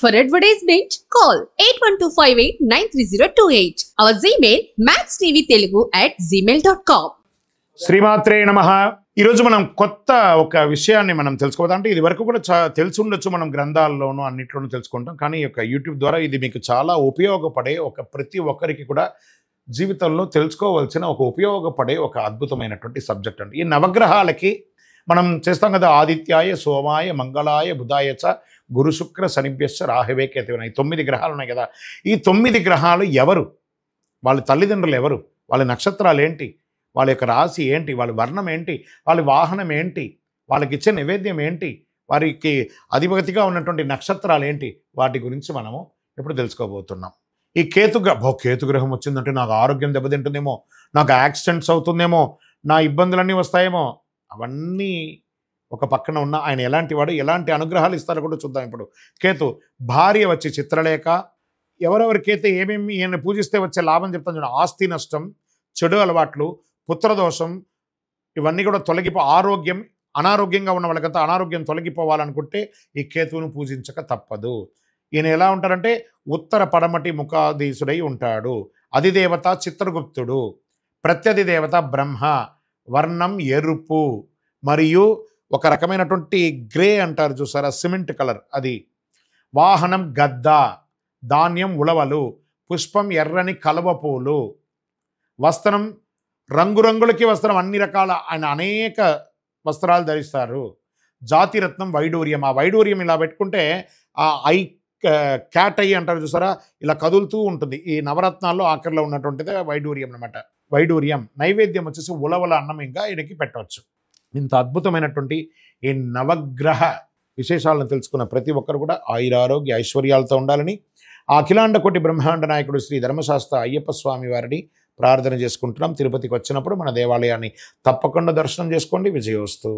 For advertisement, call 8125893028. Our Gmail maxtvtelugu@gmail.com. శ్రీమాత్రే నమః. ఈరోజు మనం కొత్త ఒక విషయాన్ని మనం తెలుసుకోవద్దు. అంటే ఇది వరకు కూడా తెలిసి ఉండొచ్చు, మనం గ్రంథాల్లోనూ అన్నిట్లోనూ తెలుసుకుంటాం. కానీ ఈ యొక్క యూట్యూబ్ ద్వారా ఇది మీకు చాలా ఉపయోగపడే ప్రతి ఒక్కరికి కూడా జీవితంలో తెలుసుకోవాల్సిన ఉపయోగపడే ఒక అద్భుతమైనటువంటి సబ్జెక్ట్ అండి. ఈ నవగ్రహాలకి మనం చేస్తాం కదా, ఆదిత్యాయ సోమాయ మంగళాయ బుధాయ చ గురు శుక్ర శనిభ్యశ్చ రాహవే కేతువున. ఈ 9 గ్రహాలు ఉన్నాయి కదా. ఈ 9 గ్రహాలు ఎవరు, వాళ్ళ తల్లిదండ్రులు ఎవరు, వాళ్ళ నక్షత్రాలు ఏంటి, వాళ్ళ యొక్క రాశి ఏంటి, వాళ్ళ వర్ణం ఏంటి, వాళ్ళ వాహనం ఏంటి, వాళ్ళకి ఇచ్చే నైవేద్యం ఏంటి, వారికి అధిపతిగా ఉన్నటువంటి నక్షత్రాలు ఏంటి, వాటి గురించి మనము ఇప్పుడు తెలుసుకోబోతున్నాం. ఈ కేతుగ్రహం వచ్చిందంటే నాకు ఆరోగ్యం దెబ్బతింటుందేమో, నాకు యాక్సిడెంట్స్ అవుతుందేమో, నా ఇబ్బందులన్నీ వస్తాయేమో, అవన్నీ ఒక పక్కన ఉన్న ఆయన ఎలాంటి వాడు, ఎలాంటి అనుగ్రహాలు ఇస్తారో కూడా చూద్దాం. ఇప్పుడు కేతు భార్య వచ్చి చిత్రలేఖ, ఎవరెవరికైతే ఏమేమి ఈయన పూజిస్తే వచ్చే లాభం చెప్తాను చూడండి. ఆస్తి నష్టం, చెడు అలవాట్లు, పుత్రదోషం, ఇవన్నీ కూడా అనారోగ్యంగా ఉన్న వాళ్ళకంతా అనారోగ్యం తొలగిపోవాలనుకుంటే ఈ కేతువును పూజించక తప్పదు. ఈయన ఎలా ఉంటారంటే ఉత్తర పడమటి ముఖాధీశుడై ఉంటాడు. అధిదేవత చిత్రగుప్తుడు, ప్రత్యధిదేవత బ్రహ్మ, వర్ణం ఎరుపు, మరియు ఒక రకమైనటువంటి గ్రే అంటారు చూసారా, సిమెంట్ కలర్ అది. వాహనం గద్ద, ధాన్యం ఉలవలు, పుష్పం ఎర్రని కలువ పూలు, వస్త్రం రంగురంగులకి వస్త్రం, అన్ని రకాల ఆయన అనేక వస్త్రాలు ధరిస్తారు. జాతిరత్నం వైడూర్యం, ఆ వైడూర్యం ఇలా పెట్టుకుంటే ఆ క్యాట్ ఐ అంటారు చూసారా, ఇలా కదులుతూ ఉంటుంది. ఈ నవరత్నాల్లో ఆఖరిలో ఉన్నటువంటిది వైడూర్యం అనమాట. వైడూర్యం నైవేద్యం వచ్చేసి ఉలవల అన్నం ఇంకా ఈయనకి పెట్టవచ్చు. ఇంత అద్భుతమైనటువంటి ఈ నవగ్రహ విశేషాలను తెలుసుకున్న ప్రతి ఒక్కరు కూడా ఆయురారోగ్య ఐశ్వర్యాలతో ఉండాలని ఆ అఖిలాండ కోటి బ్రహ్మాండ నాయకుడు శ్రీ ధర్మశాస్త్ర అయ్యప్ప స్వామి వారిని ప్రార్థన చేసుకుంటున్నాం. తిరుపతికి వచ్చినప్పుడు మన దేవాలయాన్ని తప్పకుండా దర్శనం చేసుకోండి. విజయోస్తు.